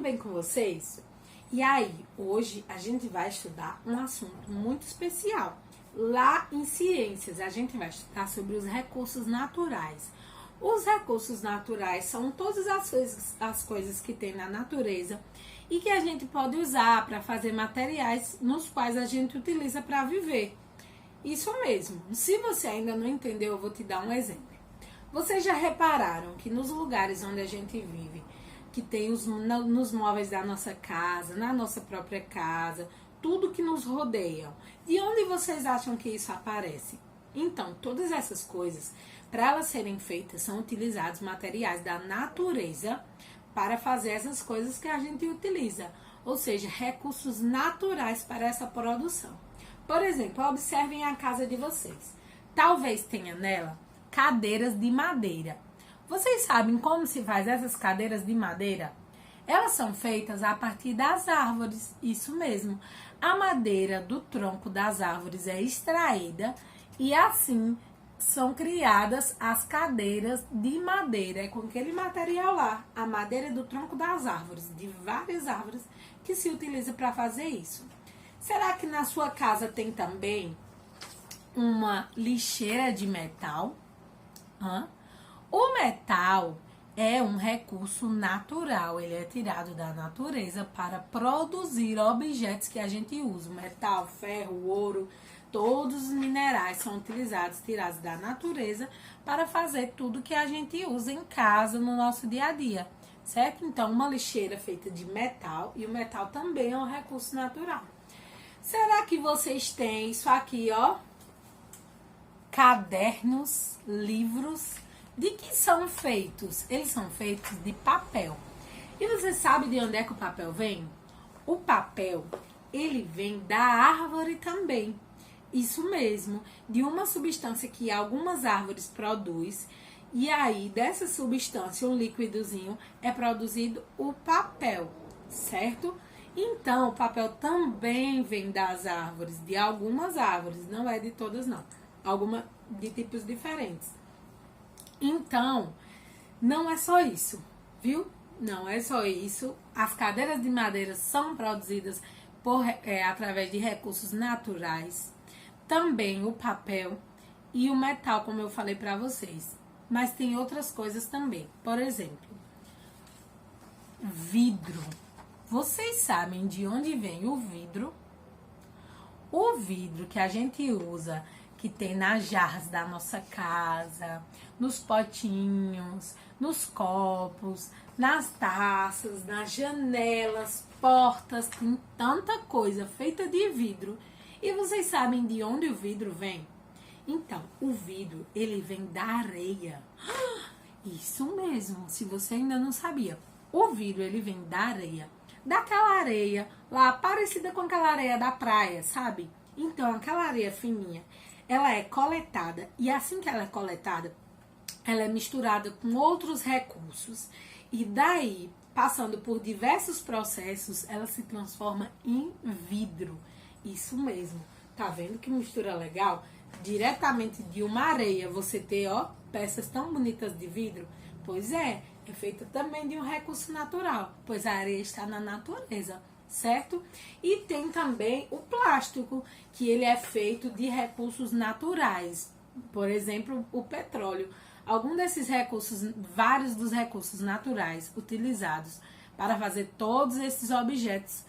bem com vocês? E aí, hoje a gente vai estudar um assunto muito especial. Lá em Ciências, a gente vai estudar sobre os recursos naturais. Os recursos naturais são todas as coisas que tem na natureza e que a gente pode usar para fazer materiais nos quais a gente utiliza para viver. Isso mesmo. Se você ainda não entendeu, eu vou te dar um exemplo. Vocês já repararam que nos lugares onde a gente vive, que tem nos móveis da nossa casa, na nossa própria casa, tudo que nos rodeia, de onde vocês acham que isso aparece? Então, todas essas coisas, para elas serem feitas, são utilizados materiais da natureza para fazer essas coisas que a gente utiliza, ou seja, recursos naturais para essa produção. Por exemplo, observem a casa de vocês. Talvez tenha nela cadeiras de madeira. Vocês sabem como se faz essas cadeiras de madeira? Elas são feitas a partir das árvores, isso mesmo. A madeira do tronco das árvores é extraída e assim são criadas as cadeiras de madeira. É com aquele material lá, a madeira do tronco das árvores, de várias árvores, que se utiliza para fazer isso. Será que na sua casa tem também uma lixeira de metal? O metal é um recurso natural, ele é tirado da natureza para produzir objetos que a gente usa. Metal, ferro, ouro, todos os minerais são utilizados, tirados da natureza para fazer tudo que a gente usa em casa, no nosso dia a dia, certo? Então, uma lixeira feita de metal, e o metal também é um recurso natural. Será que vocês têm isso aqui, ó? Cadernos, livros. De que são feitos? Eles são feitos de papel. E você sabe de onde é que o papel vem? O papel, ele vem da árvore também. Isso mesmo, de uma substância que algumas árvores produzem. E aí, dessa substância, um líquidozinho, é produzido o papel, certo? Então, o papel também vem das árvores, de algumas árvores, não é de todas não. Algumas de tipos diferentes. Então, não é só isso, viu? Não é só isso. As cadeiras de madeira são produzidas através de recursos naturais. Também o papel e o metal, como eu falei para vocês. Mas tem outras coisas também. Por exemplo, vidro. Vocês sabem de onde vem o vidro? O vidro que a gente usa, que tem nas jarras da nossa casa, nos potinhos, nos copos, nas taças, nas janelas, portas, tem tanta coisa feita de vidro. E vocês sabem de onde o vidro vem? Então, o vidro, ele vem da areia. Isso mesmo, se você ainda não sabia. O vidro, ele vem da areia. Daquela areia lá, parecida com aquela areia da praia, sabe? Então, aquela areia fininha, ela é coletada, e assim que ela é coletada, ela é misturada com outros recursos, e daí, passando por diversos processos, ela se transforma em vidro. Isso mesmo, tá vendo que mistura legal? Diretamente de uma areia, você ter, ó, peças tão bonitas de vidro? Pois é feita também de um recurso natural, pois a areia está na natureza, certo? E tem também o plástico, que ele é feito de recursos naturais, por exemplo, o petróleo. Algum desses recursos, vários dos recursos naturais utilizados para fazer todos esses objetos,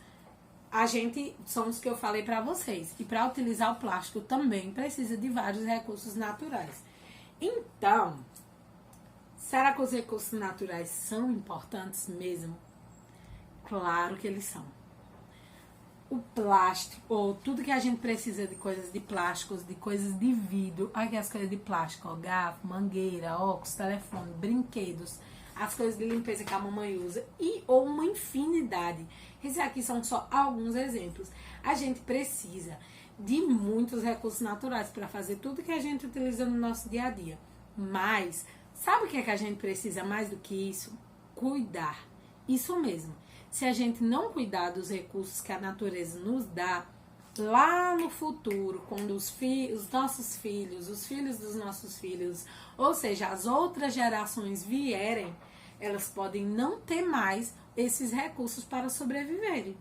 são os que eu falei para vocês. E para utilizar o plástico também precisa de vários recursos naturais. Então, será que os recursos naturais são importantes mesmo? Claro que eles são. O plástico, ou tudo que a gente precisa de coisas de plásticos, de coisas de vidro, aqui as coisas de plástico, ó, garfo, mangueira, óculos, telefone, brinquedos, as coisas de limpeza que a mamãe usa, ou uma infinidade. Esses aqui são só alguns exemplos. A gente precisa de muitos recursos naturais para fazer tudo que a gente utiliza no nosso dia a dia. Mas sabe o que é que a gente precisa mais do que isso? Cuidar. Isso mesmo. Se a gente não cuidar dos recursos que a natureza nos dá, lá no futuro, quando os nossos filhos, os filhos dos nossos filhos, ou seja, as outras gerações vierem, elas podem não ter mais esses recursos para sobreviverem.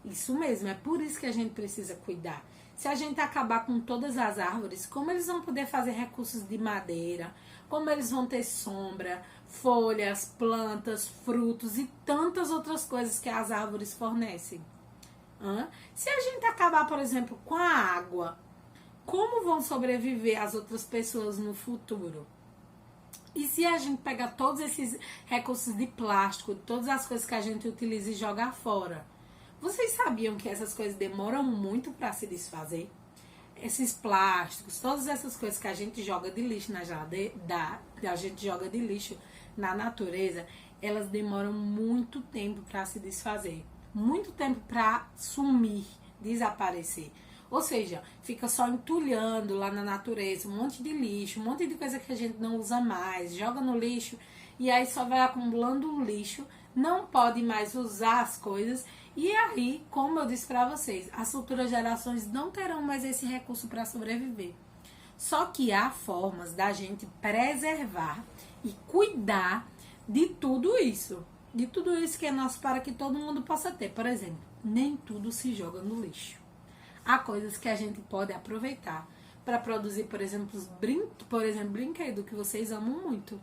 Isso mesmo, é por isso que a gente precisa cuidar. Se a gente acabar com todas as árvores, como eles vão poder fazer recursos de madeira? Como eles vão ter sombra, folhas, plantas, frutos e tantas outras coisas que as árvores fornecem? Se a gente acabar, por exemplo, com a água, como vão sobreviver as outras pessoas no futuro? E se a gente pegar todos esses recursos de plástico, todas as coisas que a gente utiliza e jogar fora? Vocês sabiam que essas coisas demoram muito para se desfazer? Esses plásticos, todas essas coisas que a gente joga de lixo na geladeira, a gente joga de lixo na natureza, elas demoram muito tempo para se desfazer. Muito tempo para sumir, desaparecer. Ou seja, fica só entulhando lá na natureza, um monte de lixo, um monte de coisa que a gente não usa mais, joga no lixo e aí só vai acumulando um lixo, não pode mais usar as coisas. E aí, como eu disse para vocês, as futuras gerações não terão mais esse recurso para sobreviver. Só que há formas da gente preservar e cuidar de tudo isso. De tudo isso que é nosso para que todo mundo possa ter. Por exemplo, nem tudo se joga no lixo. Há coisas que a gente pode aproveitar para produzir, por exemplo, brinquedo que vocês amam muito.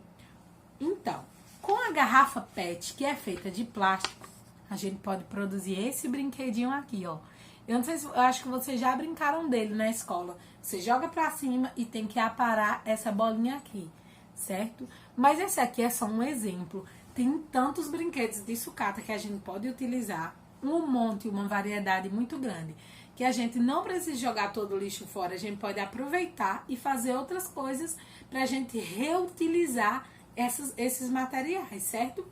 Então, com a garrafa PET, que é feita de plástico, a gente pode produzir esse brinquedinho aqui, ó. Eu não sei se, eu acho que vocês já brincaram dele na escola. Você joga pra cima e tem que aparar essa bolinha aqui, certo? Mas esse aqui é só um exemplo. Tem tantos brinquedos de sucata que a gente pode utilizar, um monte, uma variedade muito grande, que a gente não precisa jogar todo o lixo fora, a gente pode aproveitar e fazer outras coisas pra gente reutilizar esses materiais, certo?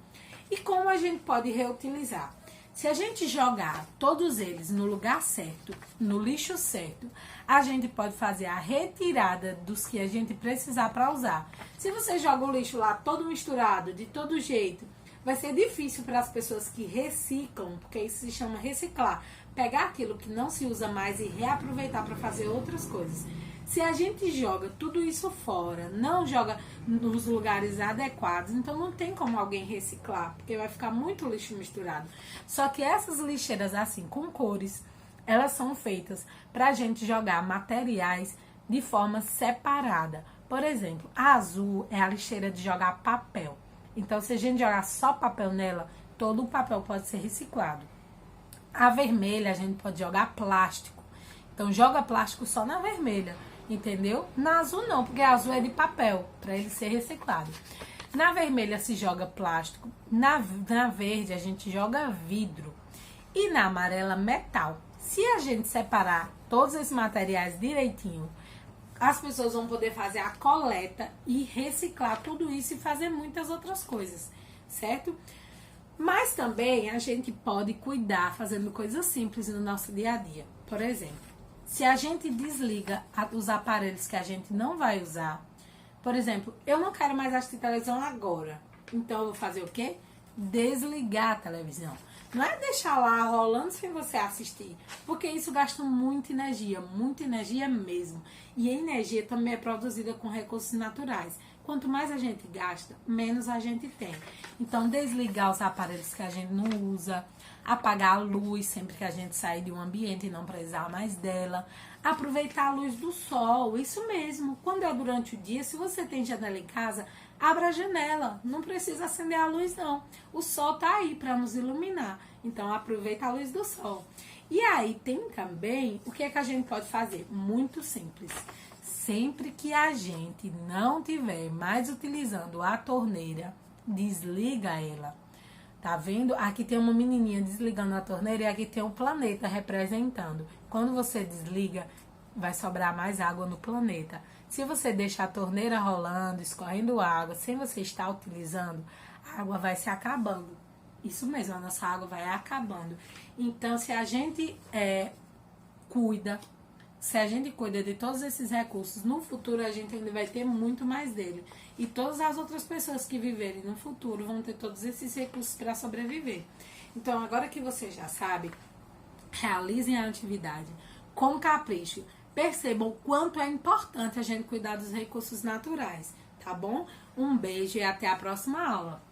E como a gente pode reutilizar? Se a gente jogar todos eles no lugar certo, no lixo certo, a gente pode fazer a retirada dos que a gente precisar para usar. Se você joga o lixo lá todo misturado, de todo jeito, vai ser difícil para as pessoas que reciclam, porque isso se chama reciclar, pegar aquilo que não se usa mais e reaproveitar para fazer outras coisas. Se a gente joga tudo isso fora, não joga nos lugares adequados, então não tem como alguém reciclar, porque vai ficar muito lixo misturado. Só que essas lixeiras assim, com cores, elas são feitas para a gente jogar materiais de forma separada. Por exemplo, a azul é a lixeira de jogar papel. Então, se a gente jogar só papel nela, todo o papel pode ser reciclado. A vermelha, a gente pode jogar plástico. Então, joga plástico só na vermelha. Entendeu? Na azul não, porque a azul é de papel, para ele ser reciclado. Na vermelha se joga plástico, na verde a gente joga vidro e na amarela metal. Se a gente separar todos esses materiais direitinho, as pessoas vão poder fazer a coleta e reciclar tudo isso e fazer muitas outras coisas, certo? Mas também a gente pode cuidar fazendo coisas simples no nosso dia a dia. Por exemplo, se a gente desliga os aparelhos que a gente não vai usar, por exemplo, eu não quero mais assistir televisão agora. Então eu vou fazer o quê? Desligar a televisão. Não é deixar lá rolando sem você assistir, porque isso gasta muita energia mesmo. E a energia também é produzida com recursos naturais. Quanto mais a gente gasta, menos a gente tem. Então, desligar os aparelhos que a gente não usa, apagar a luz sempre que a gente sair de um ambiente e não precisar mais dela, aproveitar a luz do sol, isso mesmo. Quando é durante o dia, se você tem janela em casa, abra a janela, não precisa acender a luz não. O sol tá aí para nos iluminar, então aproveita a luz do sol. E aí tem também, o que é que a gente pode fazer? Muito simples. Sempre que a gente não tiver mais utilizando a torneira, desliga ela. Tá vendo? Aqui tem uma menininha desligando a torneira e aqui tem um planeta representando. Quando você desliga, vai sobrar mais água no planeta. Se você deixar a torneira rolando, escorrendo água, sem você estar utilizando, a água vai se acabando. Isso mesmo, a nossa água vai acabando. Então, se a gente cuida de todos esses recursos, no futuro a gente ainda vai ter muito mais dele. E todas as outras pessoas que viverem no futuro vão ter todos esses recursos para sobreviver. Então, agora que você já sabe, realizem a atividade com capricho. Percebam o quanto é importante a gente cuidar dos recursos naturais, tá bom? Um beijo e até a próxima aula.